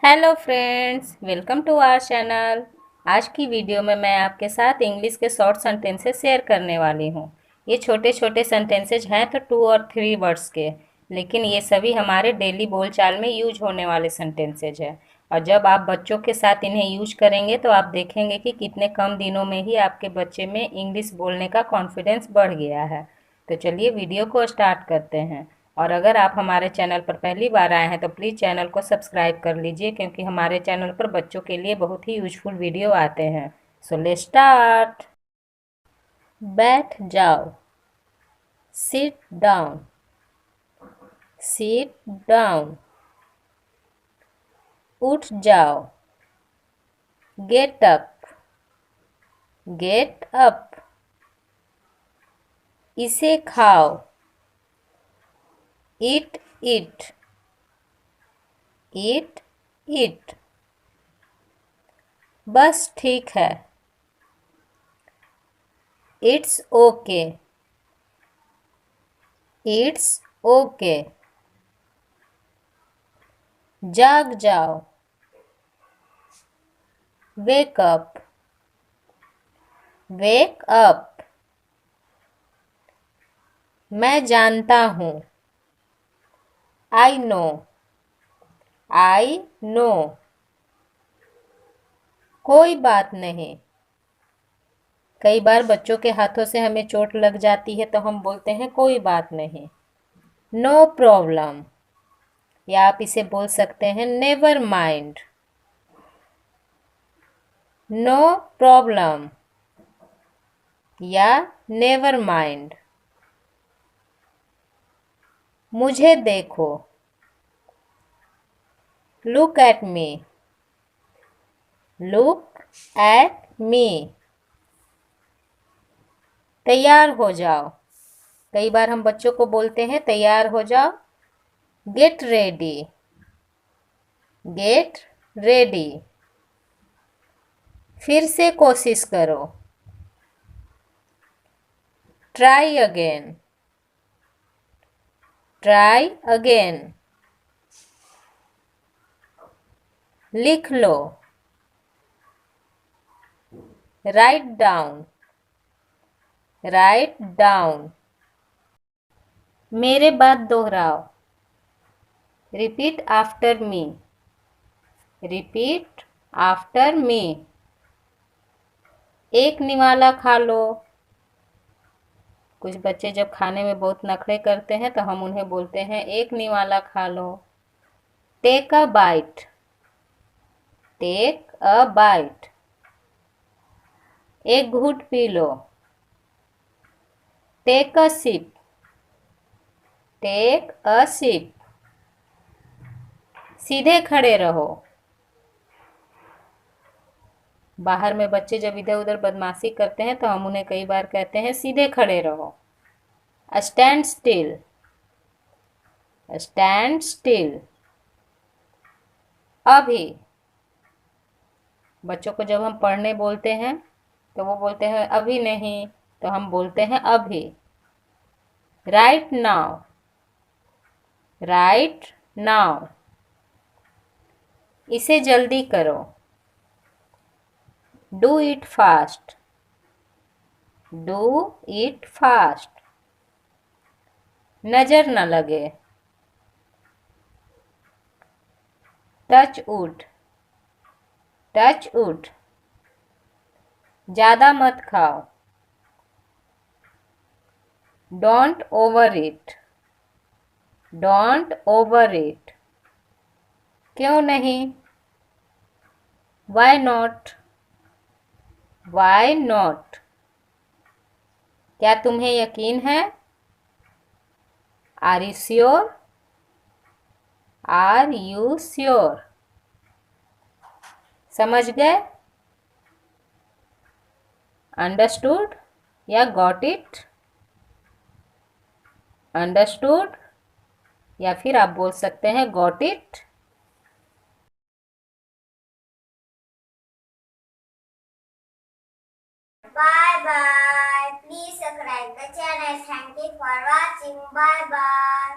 Hello friends, welcome to our channel. आज की video में मैं आपके साथ इंग्लिश के शॉर्ट सेंटेंसेस शेयर करने वाली हूँ। ये छोटे छोटे सेंटेंसेज हैं तो 2 और 3 वर्ड्स के, लेकिन ये सभी हमारे डेली बोलचाल में यूज होने वाले सेंटेंसेज हैं। और जब आप बच्चों के साथ इन्हें यूज करेंगे तो आप देखेंगे कि कितने कम दिनों में ही आपके बच्चे में इंग्लिश बोलने का कॉन्फिडेंस बढ़ गया है। तो चलिए वीडियो को स्टार्ट करते हैं। और अगर आप हमारे चैनल पर पहली बार आए हैं तो प्लीज़ चैनल को सब्सक्राइब कर लीजिए, क्योंकि हमारे चैनल पर बच्चों के लिए बहुत ही यूजफुल वीडियो आते हैं। So let's start. बैठ जाओ, सिट डाउन, सिट डाउन। उठ जाओ, गेट अप, गेट अप। इसे खाओ, ईट इट, ईट इट। बस ठीक है, इट्स ओके, इट्स ओके। जाग जाओ, वेक अप, वेक अप। मैं जानता हूँ, आई नो, आई नो। कोई बात नहीं। कई बार बच्चों के हाथों से हमें चोट लग जाती है तो हम बोलते हैं कोई बात नहीं, नो प्रॉब्लम। या आप इसे बोल सकते हैं नेवर माइंड, नो प्रॉब्लम या नेवर माइंड। मुझे देखो, look at me, look at me. तैयार हो जाओ। कई बार हम बच्चों को बोलते हैं तैयार हो जाओ, गेट रेडी, गेट रेडी। फिर से कोशिश करो, ट्राई अगेन, ट्राई अगेन। लिख लो, राइट डाउन, राइट डाउन। मेरे बाद दोहराओ, repeat after me, repeat after me. एक निवाला खा लो। कुछ बच्चे जब खाने में बहुत नखरे करते हैं तो हम उन्हें बोलते हैं एक निवाला खा लो। Take a bite, take a bite. एक घूंट पी लो, take a sip, take a sip. सीधे खड़े रहो। बाहर में बच्चे जब इधर उधर बदमाशी करते हैं तो हम उन्हें कई बार कहते हैं सीधे खड़े रहो। Stand still, stand still. अभी बच्चों को जब हम पढ़ने बोलते हैं तो वो बोलते हैं अभी नहीं, तो हम बोलते हैं अभी। Right now, right now. इसे जल्दी करो, do it fast, do it fast. नजर न लगे, टच वुड, टच वुड। ज्यादा मत खाओ, don't over it, don't over it. क्यों नहीं, वाई नॉट, वाई नॉट। क्या तुम्हें यकीन है, are you sure, are you sure. समझ गए, अंडरस्टूड या गॉट इट, अंडरस्टूड या फिर आप बोल सकते हैं got it. Bye bye. Please subscribe the channel. Thank you for watching. Bye bye.